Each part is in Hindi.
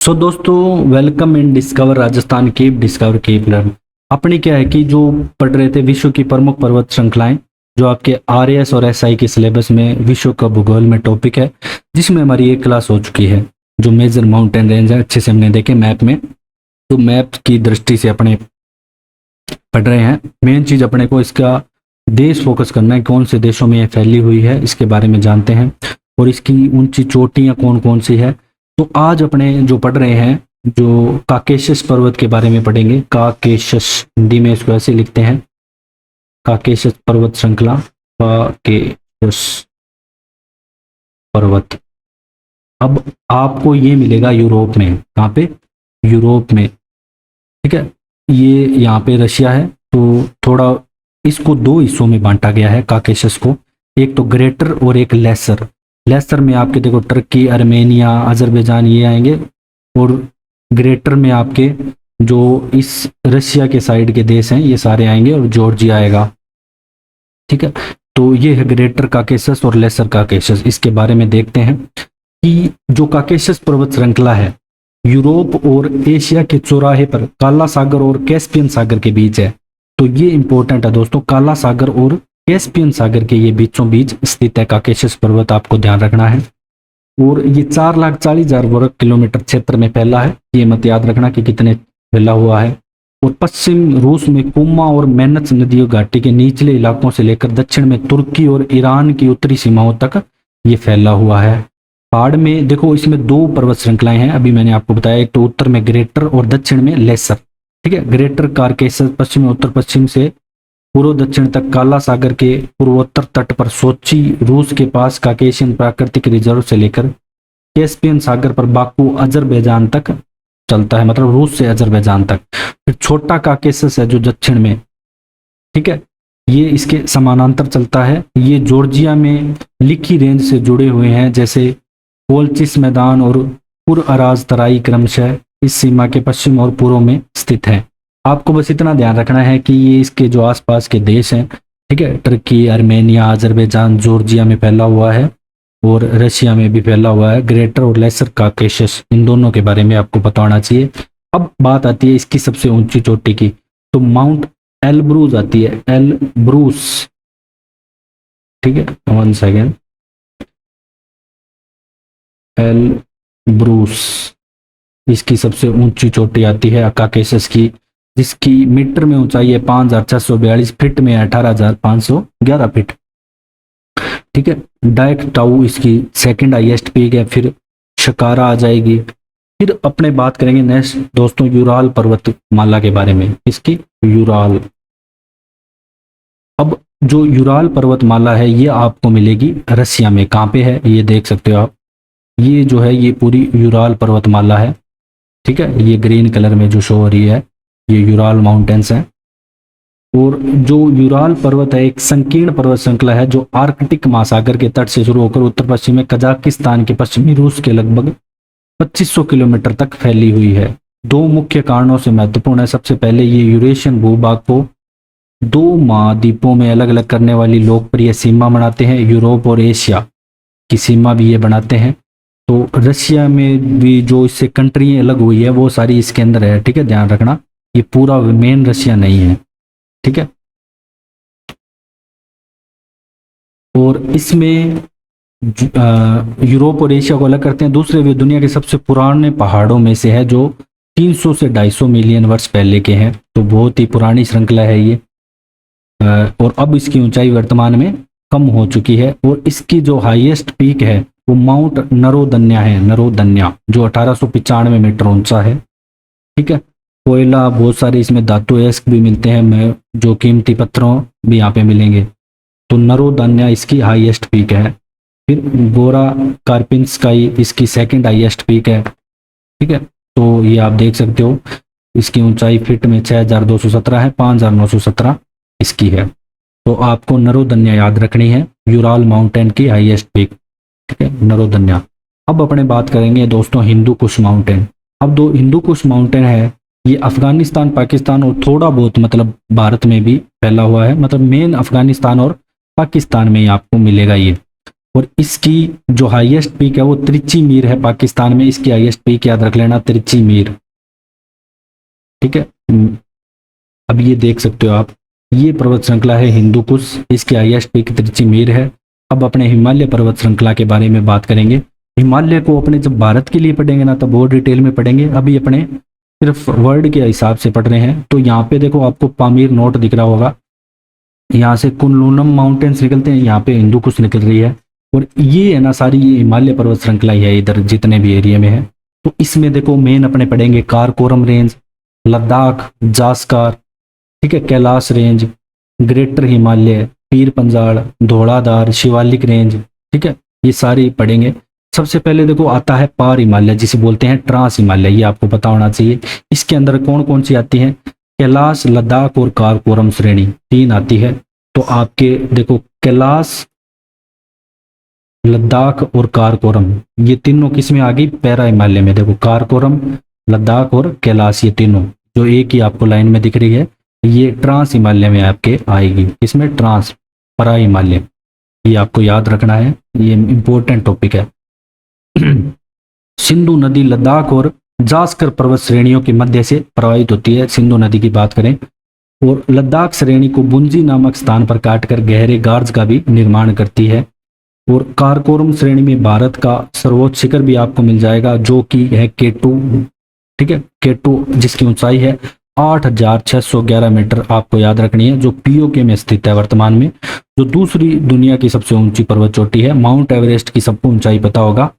सो दोस्तों, welcome in discover Rajasthan keep discover keep learn. अपनी क्या है कि जो पढ़ रहे थे विश्व की प्रमुख पर्वत श्रृंखलाएं, जो आपके आरएएस और एसआई के सिलेबस में विश्व का भूगोल में टॉपिक है, जिसमें हमारी एक क्लास हो चुकी है। जो मेजर माउंटेन रेंज है अच्छे से हमने देखे मैप में, तो मैप की दृष्टि से अपने पढ़ रहे हैं। मेन चीज अपने को इसका देश फोकस करना है, कौन से देशों में ये फैली हुई है इसके बारे में जानते हैं, और इसकी ऊंची चोटियां कौन कौन सी है। तो आज अपने जो पढ़ रहे हैं, जो काकेशस पर्वत के बारे में पढ़ेंगे। काकेशस हिंदी में इसको ऐसे लिखते हैं, काकेशस पर्वत श्रृंखला, काकेशस पर्वत। अब आपको ये मिलेगा यूरोप में। कहाँ पे? यूरोप में, ठीक है। ये यहाँ पे रशिया है, तो थोड़ा इसको दो हिस्सों में बांटा गया है काकेशस को, एक तो ग्रेटर और एक लेसर। लेसर में आपके देखो टर्की, अर्मेनिया, अजरबैजान ये आएंगे, और ग्रेटर में आपके जो इस रशिया के साइड के देश हैं ये सारे आएंगे, और जॉर्जिया आएगा, ठीक है। तो ये है ग्रेटर काकेशस और लेसर काकेशस। इसके बारे में देखते हैं कि जो काकेशस पर्वत श्रृंखला है यूरोप और एशिया के चौराहे पर काला सागर और कैस्पियन सागर के बीच है। तो ये इंपॉर्टेंट है दोस्तों, काला सागर और कैस्पियन सागर के ये बीचों बीच स्थित है काकेशस पर्वत, आपको ध्यान रखना है। और ये 4,40,000 वर्ग किलोमीटर क्षेत्र में फैला है, ये मत याद रखना कि कितने फैला हुआ है। और पश्चिम रूस में कुम्मा और मेनच नदियों घाटी के निचले इलाकों से लेकर दक्षिण में तुर्की और ईरान की उत्तरी सीमाओं तक ये फैला हुआ है। पहाड़ में देखो, इसमें दो पर्वत श्रृंखलाएं हैं, अभी मैंने आपको बताया, एक तो उत्तर में ग्रेटर और दक्षिण में लेसर, ठीक है। ग्रेटर काकेशस पश्चिम में उत्तर पश्चिम से पूर्व दक्षिण तक काला सागर के पूर्वोत्तर तट पर सोची रूस के पास काकेशियन प्राकृतिक रिजर्व से लेकर कैस्पियन सागर पर बाकू अजरबैजान तक चलता है, मतलब रूस से अजरबैजान तक। फिर छोटा काकेशस है जो दक्षिण में, ठीक है, ये इसके समानांतर चलता है। ये जॉर्जिया में लिखी रेंज से जुड़े हुए हैं, जैसे कोल्चिस मैदान और पुर अराज तराई क्रमशः इस सीमा के पश्चिम और पूर्व में स्थित है। आपको बस इतना ध्यान रखना है कि ये इसके जो आसपास के देश हैं, ठीक है, टर्की, अर्मेनिया, अजरबैजान, जॉर्जिया में फैला हुआ है, और रशिया में भी फैला हुआ है। ग्रेटर और लेसर काकेशस, इन दोनों के बारे में आपको पता होना चाहिए। अब बात आती है इसकी सबसे ऊंची चोटी की, तो माउंट एलब्रूस आती है, एलब्रूस, ठीक है, 1 सेकेंड, एलब्रूस, इसकी सबसे ऊंची चोटी आती है काकेशस की, जिसकी मीटर में ऊंचाई है 5,642, फीट में 18,511 फीट, ठीक है। डायक टाउ इसकी सेकंड हाईएस्ट पीक है। फिर शकारा आ जाएगी। फिर अपने बात करेंगे नेक्स्ट दोस्तों यूराल पर्वतमाला के बारे में, इसकी यूराल। अब जो यूराल पर्वतमाला है ये आपको मिलेगी रसिया में। कहाँ पे है ये देख सकते हो आप, ये जो है ये पूरी यूराल पर्वतमाला है, ठीक है। ये ग्रीन कलर में जो शो हो रही है ये यूराल माउंटेन्स हैं। और जो यूराल पर्वत है एक संकीर्ण पर्वत श्रृंखला है जो आर्कटिक महासागर के तट से शुरू होकर उत्तर पश्चिम में कजाकिस्तान के पश्चिमी रूस के लगभग 2500 किलोमीटर तक फैली हुई है। दो मुख्य कारणों से महत्वपूर्ण है। सबसे पहले ये यूरेशियन भूभाग को दो महाद्वीपों में अलग अलग करने वाली लोकप्रिय सीमा बनाते हैं। यूरोप और एशिया की सीमा भी ये बनाते हैं। तो रशिया में भी जो इससे कंट्री अलग हुई है वो सारी इसके अंदर है, ठीक है, ध्यान रखना। ये पूरा मेन रशिया नहीं है, ठीक है। और इसमें यूरोप और एशिया को अलग करते हैं। दूसरे वे दुनिया के सबसे पुराने पहाड़ों में से है, जो 300 से 250 मिलियन वर्ष पहले के हैं। तो बहुत ही पुरानी श्रृंखला है ये। और अब इसकी ऊंचाई वर्तमान में कम हो चुकी है। और इसकी जो हाईएस्ट पीक है वो माउंट नरोदन्या है, नरोदन्या, जो 1895 मीटर ऊंचा है, ठीक है। कोयला, बहुत सारे इसमें धातु एस्क भी मिलते हैं, जो कीमती पत्थरों भी यहाँ पे मिलेंगे। तो नरोदन्या इसकी हाईएस्ट पीक है। फिर गोरा कार्पिंस्काई इसकी सेकंड हाईएस्ट पीक है, ठीक है। तो ये आप देख सकते हो, इसकी ऊंचाई फीट में 6,217 है, 5,917 इसकी है। तो आपको नरोदन्या याद रखनी है, यूराल माउंटेन की हाईएस्ट पीक, ठीक है, नरोदन्या। अब अपने बात करेंगे दोस्तों हिंदू कुश माउंटेन। अब दो हिंदू कुश माउंटेन है, ये अफगानिस्तान, पाकिस्तान और थोड़ा बहुत मतलब भारत में भी फैला हुआ है। मतलब मेन अफगानिस्तान और पाकिस्तान में ही आपको मिलेगा ये। और इसकी जो हाईएस्ट पीक है वो त्रिची मीर है पाकिस्तान में, इसकी हाईएस्ट पीक याद रख लेना, त्रिची मीर। ठीक है, अब ये देख सकते हो आप, ये पर्वत श्रृंखला है हिंदू कुश, इसकी हाईएस्ट पीक त्रिची मीर है। अब अपने हिमालय पर्वत श्रृंखला के बारे में बात करेंगे। हिमालय को अपने जब भारत के लिए पढ़ेंगे ना तब बहुत डिटेल में पढ़ेंगे, अभी अपने सिर्फ वर्ल्ड के हिसाब से पढ़ रहे हैं। तो यहाँ पे देखो आपको पामीर नोट दिख रहा होगा, यहाँ से कुनलूनम माउंटेन्स निकलते हैं, यहाँ पे हिंदू कुश निकल रही है, और ये है ना सारी हिमालय पर्वत श्रृंखला ही है इधर जितने भी एरिया में है। तो इसमें देखो मेन अपने पढ़ेंगे काराकोरम रेंज, लद्दाख, जास्कर, ठीक है, Kailash range, greater Himalaya, Pir Panjal, Dhauladhar, Shivalik range, ठीक है, ये सारी पढ़ेंगे। सबसे पहले देखो आता है पार हिमालय जिसे बोलते हैं ट्रांस हिमालय, ये आपको पता होना चाहिए। इसके अंदर कौन कौन सी आती है, कैलाश, लद्दाख और काराकोरम श्रेणी, तीन आती है। तो आपके देखो कैलाश, लद्दाख और काराकोरम, ये तीनों किस में आ गई, पैरा हिमालय में। देखो काराकोरम, लद्दाख और कैलाश, ये तीनों जो एक ही आपको लाइन में दिख रही है, ये ट्रांस हिमालय में आपके आएगी। इसमें ट्रांस, परा हिमालय, ये आपको याद रखना है, ये इंपॉर्टेंट टॉपिक है। सिंधु नदी लद्दाख और जास्कर पर्वत श्रेणियों के मध्य से प्रवाहित होती है, सिंधु नदी की बात करें। और लद्दाख श्रेणी को बुंजी नामक स्थान पर काटकर गहरे गार्ज का भी निर्माण करती है। और काराकोरम श्रेणी में भारत का सर्वोच्च शिखर भी आपको मिल जाएगा जो कि है K2, ठीक है, K2 जिसकी ऊंचाई है 8,611 मीटर, आपको याद रखनी है, जो POK में स्थित है वर्तमान में, जो दूसरी दुनिया की सबसे ऊंची पर्वत चोटी है। माउंट एवरेस्ट की सबको ऊंचाई पता होगा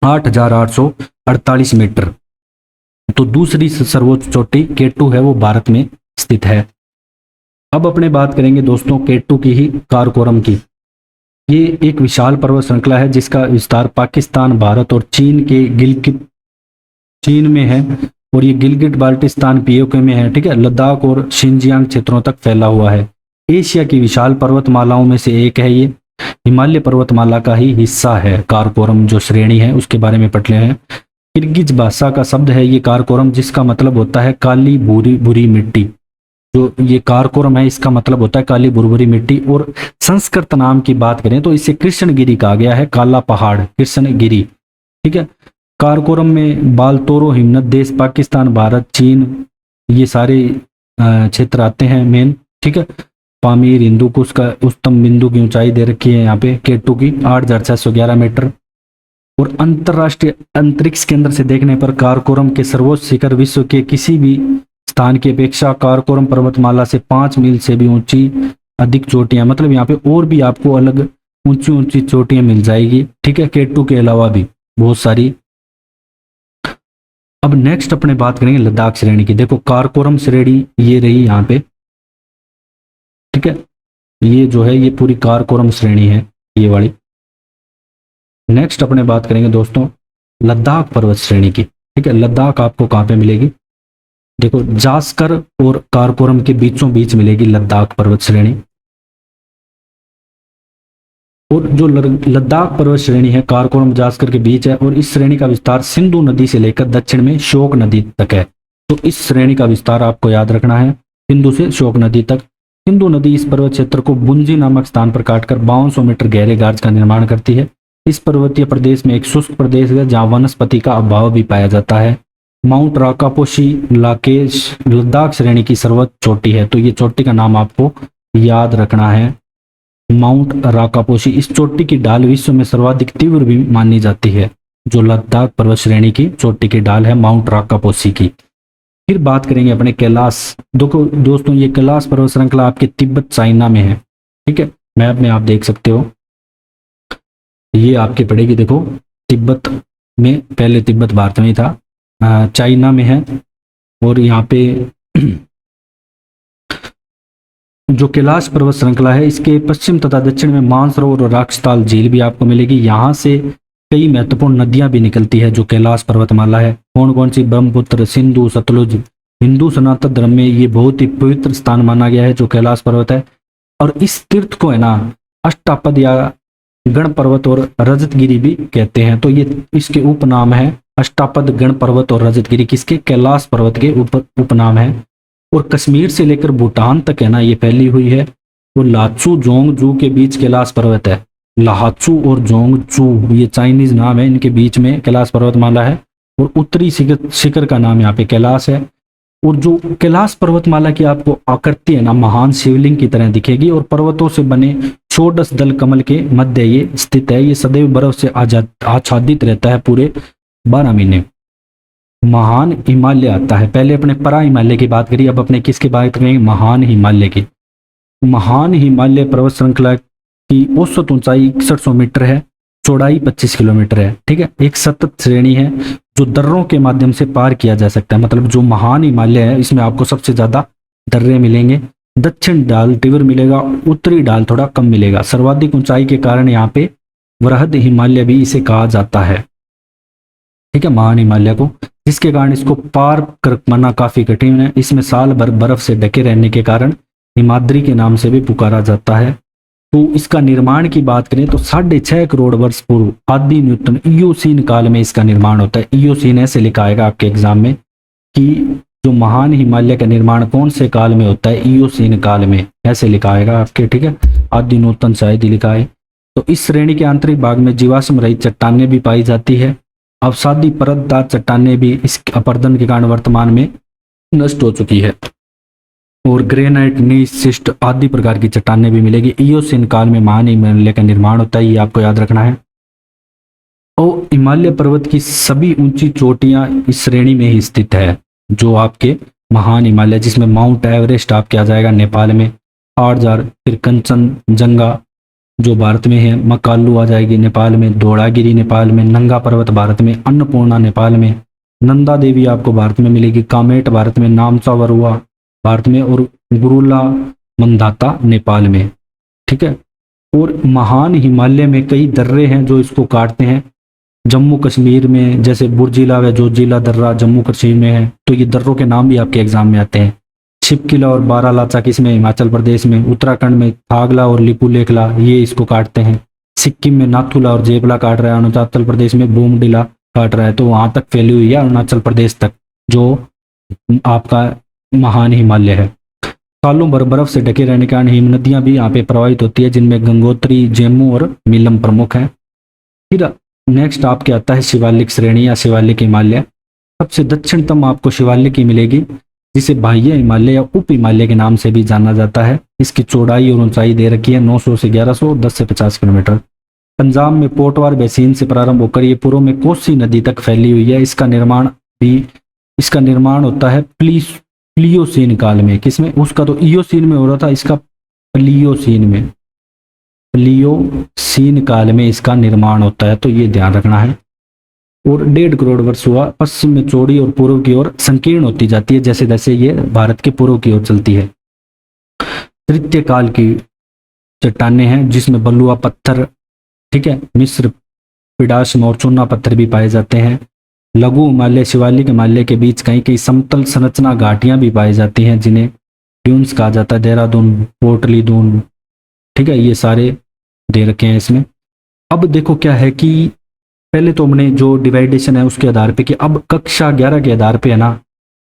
8,848 मीटर। तो दूसरी सर्वोच्च चोटी K2 है, वो भारत में स्थित है। अब अपने बात करेंगे दोस्तों K2 की ही, काराकोरम की। ये एक विशाल पर्वत श्रृंखला है जिसका विस्तार पाकिस्तान, भारत और चीन के गिलगित, चीन में है, और ये गिलगिट बाल्टिस्तान POK में है, ठीक है, लद्दाख और शिनजियांग क्षेत्रों तक फैला हुआ है। एशिया की विशाल पर्वतमालाओं में से एक है ये, हिमालय पर्वतमाला का ही हिस्सा है। काराकोरम जो श्रेणी है उसके बारे में पढ़ रहे हैं। किर्गिज भाषा का शब्द है ये काराकोरम, जिसका मतलब होता है काली भूरी भूरी मिट्टी। जो ये काराकोरम है इसका मतलब होता है काली भुरभुरी मिट्टी। और संस्कृत नाम की बात करें तो इसे कृष्णगिरी कहा गया है, काला पहाड़, कृष्णगिरी, ठीक है। काराकोरम में बालतोरो हिमनद देश, पाकिस्तान, भारत, चीन, ये सारे क्षेत्र आते हैं मेन, ठीक है। पामीर, हिंदू कुश का उच्चतम बिंदु की ऊंचाई दे रखी है यहाँ पे K2 की 8,611 मीटर। और अंतरराष्ट्रीय अंतरिक्ष केंद्र से देखने पर काराकोरम के सर्वोच्च शिखर विश्व के किसी भी स्थान की अपेक्षा काराकोरम पर्वतमाला से 5 मील से भी ऊंची अधिक चोटियां, मतलब यहाँ पे और भी आपको अलग ऊंची ऊंची चोटियां मिल जाएगी, ठीक है, K2 के अलावा भी बहुत सारी। अब नेक्स्ट अपने बात करेंगे लद्दाख श्रेणी की। देखो काराकोरम श्रेणी ये रही यहाँ पे, ठीक है, ये जो है ये पूरी काराकोरम श्रेणी है ये वाली। नेक्स्ट अपने बात करेंगे दोस्तों लद्दाख पर्वत श्रेणी की, ठीक है। लद्दाख आपको कहाँ पे मिलेगी, देखो जास्कर और काराकोरम के बीचों बीच मिलेगी लद्दाख पर्वत श्रेणी। और जो लद्दाख पर्वत श्रेणी है काराकोरम जास्कर के बीच है, और इस श्रेणी का विस्तार सिंधु नदी से लेकर दक्षिण में शोक नदी तक है। तो इस श्रेणी का विस्तार आपको याद रखना है, सिंधु से शोक नदी तक। सिंधु नदी इस पर्वत क्षेत्र को बुंजी नामक स्थान पर काटकर 5200 मीटर गहरे गार्ज का निर्माण करती है। इस पर्वतीय प्रदेश में एक शुष्क प्रदेश है जहाँ वनस्पति का अभाव भी पाया जाता है। माउंट राकापोशी लाकेश लद्दाख श्रेणी की सर्वोच्च चोटी है, तो ये चोटी का नाम आपको याद रखना है, माउंट राकापोशी। इस चोटी की ढाल विश्व में सर्वाधिक तीव्र भी मानी जाती है। जो लद्दाख पर्वत श्रेणी की चोटी की ढाल है माउंट राकापोशी की। फिर बात करेंगे अपने कैलाश। देखो दोस्तों ये कैलाश पर्वत श्रृंखला आपके तिब्बत चाइना में है, ठीक है, मैप में आप देख सकते हो, ये आपके पड़ेगी, देखो तिब्बत में, पहले तिब्बत भारत में ही था, चाइना में है। और यहाँ पे जो कैलाश पर्वत श्रृंखला है इसके पश्चिम तथा दक्षिण में मानसरोवर और राक्षताल झील भी आपको मिलेगी। यहाँ से कई महत्वपूर्ण नदियां भी निकलती है जो कैलाश पर्वतमाला है। कौन कौन सी, ब्रह्मपुत्र, सिंधु, सतलुज। हिंदू सनातन धर्म में ये बहुत ही पवित्र स्थान माना गया है जो कैलाश पर्वत है। और इस तीर्थ को है ना अष्टापद या गण पर्वत और रजतगिरी भी कहते हैं। तो ये इसके उपनाम है, अष्टापद, गण पर्वत और रजतगिरी किसके, कैलाश पर्वत के उपनाम है। और कश्मीर से लेकर भूटान तक है ना ये फैली हुई है। और लाचू जोंग जू के बीच कैलाश पर्वत है, लाहात्सू और जोंगचू, ये चाइनीज नाम है, इनके बीच में कैलाश पर्वतमाला है और उत्तरी शिखर का नाम यहाँ पे कैलाश है। और जो कैलाश पर्वतमाला की आपको आकृति है ना, महान शिवलिंग की तरह दिखेगी और पर्वतों से बने षोडश दल कमल के मध्य ये स्थित है। ये सदैव बर्फ से आच्छादित रहता है पूरे 12 महीने। महान हिमालय आता है, पहले अपने परा हिमालय की बात करिए, अब अपने किसकी बात करेंगे, महान हिमालय की। महान हिमालय पर्वत श्रृंखला की औसत ऊंचाई 6100 मीटर है, चौड़ाई 25 किलोमीटर है। ठीक है, एक सतत श्रेणी है जो दर्रों के माध्यम से पार किया जा सकता है। मतलब जो महान हिमालय है इसमें आपको सबसे ज्यादा दर्रे मिलेंगे, दक्षिण ढाल तीव्र मिलेगा, उत्तरी ढाल थोड़ा कम मिलेगा। सर्वाधिक ऊंचाई के कारण यहाँ पे वृहद हिमालय भी इसे कहा जाता है। ठीक है, महान हिमालय को, जिसके कारण इसको पार कर पाना काफी कठिन है। इसमें साल भर बर्फ से ढके रहने के कारण हिमाद्री के नाम से भी पुकारा जाता है। तो इसका निर्माण की बात करें तो 6.5 करोड़ वर्ष पूर्व आदि न्यूटन इयोसीन काल में इसका निर्माण होता है। इयोसीन ऐसे लिखा आएगा आपके एग्जाम में कि जो महान हिमालय का निर्माण कौन से काल में होता है, इयोसीन काल में, ऐसे लिखा आएगा आपके। ठीक है, आदि न्यूटन शायद ही लिखा है। तो इस श्रेणी के आंतरिक भाग में जीवाश्म रहित चट्टानें भी पाई जाती है। अवसादी परतदार चट्टानें भी इस अपरदन के कारण वर्तमान में नष्ट हो चुकी है और ग्रेनाइट, नीस, शिस्ट आदि प्रकार की चट्टानें भी मिलेगी। इयोसीन काल में महान हिमालय का निर्माण होता है, ये आपको याद रखना है। और हिमालय पर्वत की सभी ऊंची चोटियां इस श्रेणी में ही स्थित है, जो आपके महान हिमालय, जिसमें माउंट एवरेस्ट आपके आ जाएगा नेपाल में 8000, फिर कंचनजंगा जो भारत में है, मकालू आ जाएगी नेपाल में, धौलागिरी नेपाल में, नंगा पर्वत भारत में, अन्नपूर्णा नेपाल में, नंदा देवी आपको भारत में मिलेगी, कामेट भारत में, नामचा वरुआ भारत में और गुरुला मंदाता नेपाल में। ठीक है, और महान हिमालय में कई दर्रे हैं जो इसको काटते हैं। जम्मू कश्मीर में जैसे बुर्जिला व जोजिला दर्रा जम्मू कश्मीर में है, तो ये दर्रों के नाम भी आपके एग्जाम में आते हैं। छिपकिला और बारालाचा किसमें, हिमाचल प्रदेश में। उत्तराखंड में थागला और लिपुलेखला ये इसको काटते हैं। सिक्किम में नाथुला और जेबला काट रहा है। अरुणाचल प्रदेश में बोमडिला काट रहा है। तो वहां तक फैली हुई है अरुणाचल प्रदेश तक जो आपका महान हिमालय है। सालों भर बर्फ से ढके रहने के कारण हिम नदियां भी यहाँ पे प्रवाहित होती है, जिनमें गंगोत्री, जेमू और मिलम प्रमुख हैं। फिर नेक्स्ट आपके आता है शिवालिक श्रेणी या शिवालिक हिमालय। सबसे दक्षिणतम आपको शिवालिक ही मिलेगी, जिसे बाह्य हिमालय या उप हिमालय के नाम से भी जाना जाता है। इसकी चौड़ाई और ऊंचाई दे रखी है 900 से 1100, 10 से 50 किलोमीटर। पंजाब में पोटवार बेसिन से प्रारंभ होकर ये पूर्व में कोसी नदी तक फैली हुई है। इसका निर्माण होता है प्लियोसीन काल में। किसमें, उसका तो इयोसीन में हो रहा था, इसका प्लियोसीन काल में इसका निर्माण होता है, तो ये ध्यान रखना है। और 1.5 करोड़ वर्ष हुआ। पश्चिम में चौड़ी और पूर्व की ओर संकीर्ण होती जाती है जैसे जैसे ये भारत के पूर्व की ओर चलती है। तृतीय काल की चट्टानें हैं जिसमें बलुआ पत्थर, ठीक है, मिस्र, पिडाश्म और चूना पत्थर भी पाए जाते हैं। लघु हिमालय शिवालिक हिमालय के बीच कहीं कहीं समतल संरचना घाटियां भी पाई जाती हैं, जिन्हें ड्यून्स कहा जाता है। देहरादून, पोटली दून, ठीक है, ये सारे दे रखे हैं इसमें। अब देखो क्या है कि पहले तो हमने जो डिवाइडेशन है उसके आधार पे कि अब कक्षा 11 के आधार पे है ना,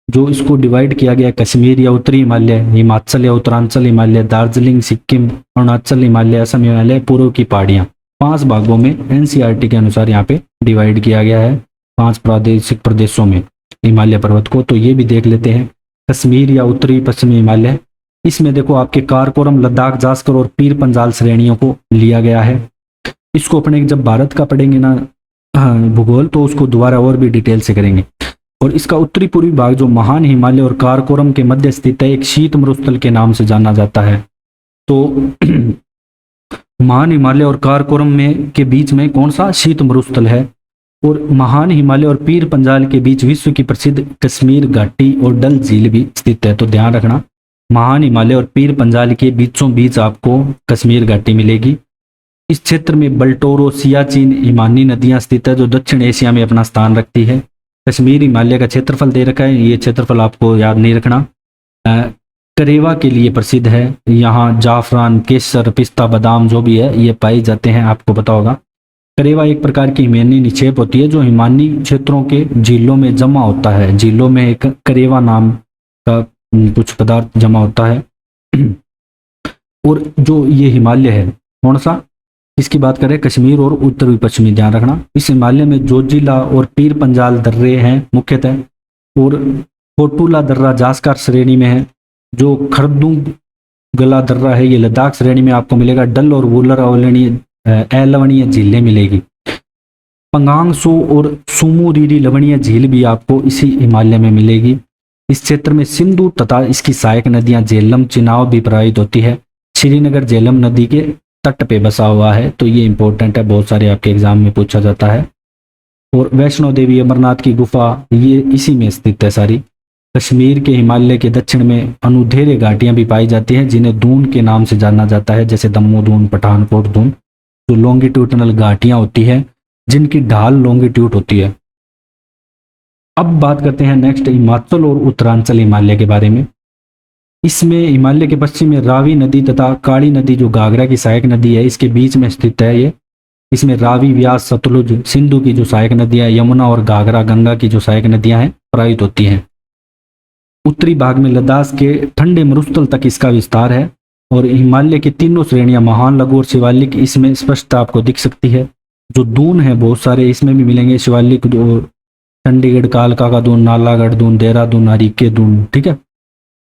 जो इसको डिवाइड किया गया, कश्मीर या उत्तरी हिमालय, हिमाचल या उत्तरांचल हिमालय, दार्जिलिंग, सिक्किम, अरुणाचल हिमालय, असम हिमालय, पूर्व की पहाड़ियाँ, 5 भागों में एनसीईआरटी के अनुसार यहाँ पे डिवाइड किया गया है, 5 प्रादेशिक प्रदेशों में हिमालय पर्वत को। तो ये भी देख लेते हैं। कश्मीर या उत्तरी पश्चिमी हिमालय, इसमें देखो आपके कारकोरम, लद्दाख, जास्कर और पीर पंजाल श्रेणियों को लिया गया है। इसको अपने जब भारत का पढ़ेंगे ना भूगोल, तो उसको दोबारा और भी डिटेल से करेंगे। और इसका उत्तरी पूर्वी भाग जो महान हिमालय और कारकोरम के मध्य स्थित है, एक शीत मरुस्थल के नाम से जाना जाता है। तो महान हिमालय और कारकोरम में के बीच में कौन सा शीत मरुस्थल है। और महान हिमालय और पीर पंजाल के बीच विश्व की प्रसिद्ध कश्मीर घाटी और डल झील भी स्थित है। तो ध्यान रखना, महान हिमालय और पीर पंजाल के बीचों बीच आपको कश्मीर घाटी मिलेगी। इस क्षेत्र में बल्टोरो, सियाचिन, हिमानी नदियां स्थित है जो दक्षिण एशिया में अपना स्थान रखती है। कश्मीर हिमालय का क्षेत्रफल दे रखा है, ये क्षेत्रफल आपको याद नहीं रखना। करेवा के लिए प्रसिद्ध है। यहाँ जाफरान, केसर, पिस्ता, बादाम जो भी है ये पाए जाते हैं, आपको पता होगा। करेवा एक प्रकार की हिमानी निक्षेप होती है जो हिमानी क्षेत्रों के झीलों में जमा होता है। झीलों में एक करेवा नाम का कुछ पदार्थ जमा होता है। और जो ये हिमालय है कौन सा, इसकी बात करें कश्मीर और उत्तरी पश्चिमी, ध्यान रखना। इस हिमालय में जोजिला और पीर पंजाल दर्रे हैं मुख्यतः, और कोटुला दर्रा जास्कर श्रेणी में है। जो खरदुंग गला दर्रा है ये लद्दाख श्रेणी में आपको मिलेगा। डल और वुलर अवलवणीय झीलें मिलेगी। पंगांग सो और सुमुरीरी लवणीय झील भी आपको इसी हिमालय में मिलेगी। इस क्षेत्र में सिंधु तथा इसकी सहायक नदियां झेलम चिनाब भी प्रवाहित होती है। श्रीनगर झेलम नदी के तट पे बसा हुआ है, तो ये इंपॉर्टेंट है, बहुत सारे आपके एग्जाम में पूछा जाता है। और वैष्णो देवी अमरनाथ की गुफा ये इसी में स्थित है सारी। कश्मीर के हिमालय के दक्षिण में अनुधेरे घाटियां भी पाई जाती हैं जिन्हें दून के नाम से जाना जाता है, जैसे दम्मू दून, पठानकोट दून, जो लॉन्गिट्यूडनल घाटियां होती है जिनकी ढाल लॉन्गिट्यूड होती है। अब बात करते हैं नेक्स्ट हिमाचल और उत्तरांचल हिमालय के बारे में। इसमें हिमालय के पश्चिम में रावी नदी तथा काली नदी जो घाघरा की सहायक नदी है इसके बीच में स्थित है ये। इसमें रावी, व्यास, सतलुज, सिंधु की जो सहायक नदियां, यमुना और घाघरा, गंगा की जो सहायक नदियां हैं प्रवाहित होती हैं। उत्तरी भाग में लद्दाख के ठंडे मरुस्थल तक इसका विस्तार है। और हिमालय की तीनों श्रेणियां महान, लघु और शिवालिक इसमें स्पष्टता आपको दिख सकती है। जो दून है बहुत सारे इसमें भी मिलेंगे, शिवालिक, चंडीगढ़ कालका का दून, नालागढ़ दून, देहरादून, हरिके दून, ठीक है।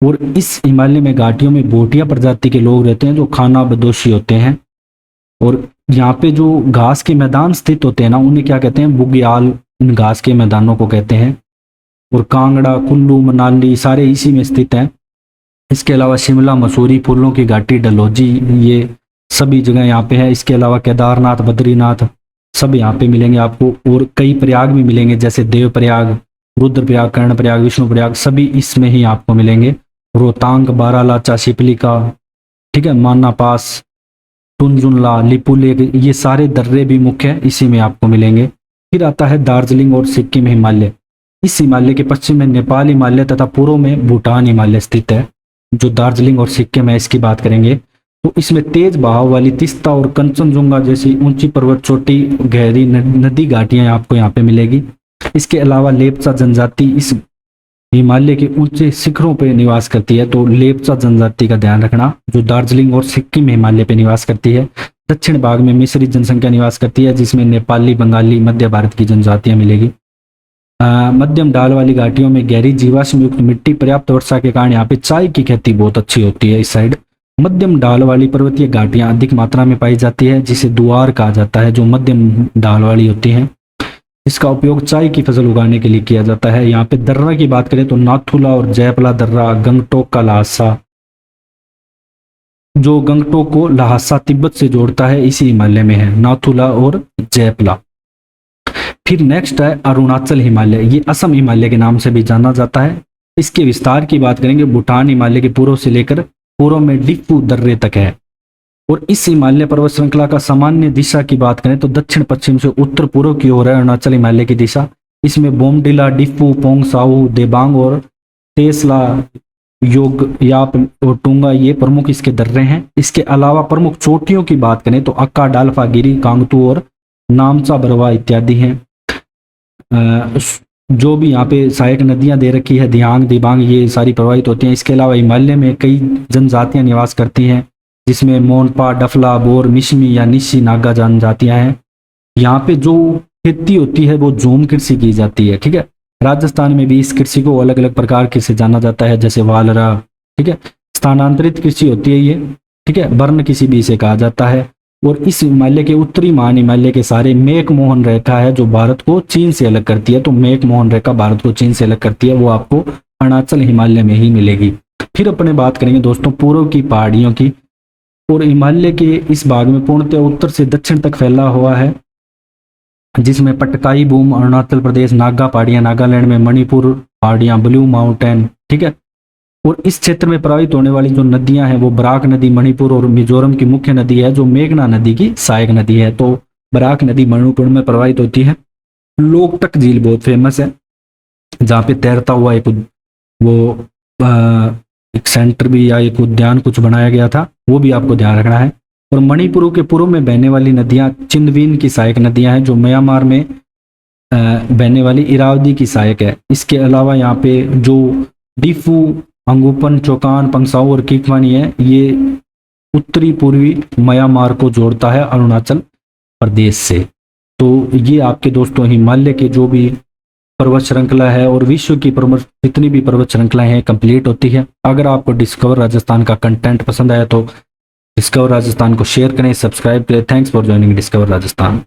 और इस हिमालय में घाटियों में बोटिया प्रजाति के लोग रहते हैं जो खाना बदोशी होते हैं। और यहाँ पे जो घास के मैदान स्थित होते हैं ना उन्हें क्या कहते हैं, बुग्याल, इन घास के मैदानों को कहते हैं। और कांगड़ा, कुल्लू, मनाली सारे इसी में स्थित हैं। इसके अलावा शिमला, मसूरी, फूलों की घाटी, डलहौजी, ये सभी जगह यहाँ पे है। इसके अलावा केदारनाथ, बद्रीनाथ सब यहाँ पे मिलेंगे आपको। और कई प्रयाग भी मिलेंगे जैसे देवप्रयाग, रुद्रप्रयाग, कर्णप्रयाग, विष्णुप्रयाग, सभी इसमें ही आपको मिलेंगे। रोहतांग, बारालाचा, शिपलिका, ठीक है, माना पास, तुंजुनला, लिपुलेख, ये सारे दर्रे भी मुख्य है इसी में आपको मिलेंगे। फिर आता है दार्जिलिंग और सिक्किम हिमालय। इस हिमालय के पश्चिम में नेपाल हिमालय तथा पूर्व में भूटान हिमालय स्थित है। जो दार्जिलिंग और सिक्किम है इसकी बात करेंगे तो इसमें तेज बहाव वाली तिस्ता और कंचनजुंगा जैसी ऊंची पर्वत चोटी, गहरी नदी घाटियां आपको यहाँ पे मिलेगी। इसके अलावा लेप्चा जनजाति इस हिमालय के ऊंचे शिखरों पर निवास करती है, तो लेप्चा जनजाति का ध्यान रखना, जो दार्जिलिंग और सिक्किम हिमालय पे निवास करती है। दक्षिण भाग में मिश्रित जनसंख्या निवास करती है जिसमें नेपाली, बंगाली, मध्य भारत की जनजातियां मिलेगी। मध्यम ढाल वाली घाटियों में गहरी जीवाश्म युक्त मिट्टी, पर्याप्त वर्षा के कारण यहाँ पे चाय की खेती बहुत अच्छी होती है इस साइड। मध्यम ढाल वाली पर्वतीय घाटियां अधिक मात्रा में पाई जाती है जिसे दुआर कहा जाता है, जो मध्यम ढाल वाली होती हैं। इसका उपयोग चाय की फसल उगाने के लिए किया जाता है। यहाँ पे दर्रा की बात करें तो नाथुला और जयपला दर्रा, गंगटोक का लहासा, जो गंगटोक को लहासा तिब्बत से जोड़ता है इसी हिमालय में है, नाथुला और जयपला। फिर नेक्स्ट है अरुणाचल हिमालय। ये असम हिमालय के नाम से भी जाना जाता है। इसके विस्तार की बात करेंगे, भूटान हिमालय के पूर्व से लेकर पूर्व में डिफू दर्रे तक है। और इस हिमालय पर्वत श्रृंखला का सामान्य दिशा की बात करें तो दक्षिण पश्चिम से उत्तर पूर्व की ओर है अरुणाचल हिमालय की दिशा। इसमें बोमडिला, डिफू, पोंगसाऊ, देबांग और तेसला, योगयाप और टूंगा ये प्रमुख इसके दर्रे हैं। इसके अलावा प्रमुख चोटियों की बात करें तो अक्का, डालफा गिरी, कांगतू और नामचा बरवा इत्यादि हैं। जो भी यहाँ पे सहायक नदियां दे रखी है, दियांग, दिबांग, ये सारी प्रवाहित होती हैं। इसके अलावा हिमालय में कई जनजातियां निवास करती हैं जिसमें मोनपा, डफला, बोर, मिशमी या निशी नागा जनजातियां हैं। यहाँ पे जो खेती होती है वो झूम कृषि की जाती है, ठीक है। राजस्थान में भी इस कृषि को अलग अलग प्रकार के से जाना जाता है, जैसे वालरा, ठीक है। स्थानांतरित कृषि होती है ये, ठीक है, वर्ण कृषि भी इसे कहा जाता है। और इस हिमालय के उत्तरी महान हिमालय के सारे मेक मोहन रेखा है जो भारत को चीन से अलग करती है। तो मेक मोहन रेखा भारत को चीन से अलग करती है, वो आपको अरुणाचल हिमालय में ही मिलेगी। फिर अपने बात करेंगे दोस्तों पूर्व की पहाड़ियों की। और हिमालय के इस भाग में पूर्णतः उत्तर से दक्षिण तक फैला हुआ है, जिसमें पटकाई बूम, अरुणाचल प्रदेश, नागा पहाड़ियां, नागालैंड में मणिपुर पहाड़ियां, ब्लू माउंटेन, ठीक है। और इस क्षेत्र में प्रवाहित होने वाली जो नदियां हैं वो बराक नदी मणिपुर और मिजोरम की मुख्य नदी है, जो मेघना नदी की सहायक नदी है। तो बराक नदी मणिपुर में प्रवाहित होती है। लोकटक झील बहुत फेमस है, जहाँ पे तैरता हुआ एक सेंटर भी या एक उद्यान कुछ बनाया गया था, वो भी आपको ध्यान रखना है। और मणिपुर के पूर्व में बहने वाली नदियां चिंदवीन की सहायक नदियां हैं, जो म्यांमार में बहने वाली इरावदी की सहायक है। इसके अलावा यहाँ पे जो डिफू, अंगुपन, चौकान, पंगसाऊ और किकवानी है, ये उत्तरी पूर्वी म्यांमार को जोड़ता है अरुणाचल प्रदेश से। तो ये आपके दोस्तों हिमालय के जो भी पर्वत श्रृंखला है और विश्व की प्रमुख जितनी भी पर्वत श्रृंखलाएं हैं कंप्लीट होती है। अगर आपको डिस्कवर राजस्थान का कंटेंट पसंद आया तो डिस्कवर राजस्थान को शेयर करें, सब्सक्राइब करें। Thanks for joining discover Rajasthan.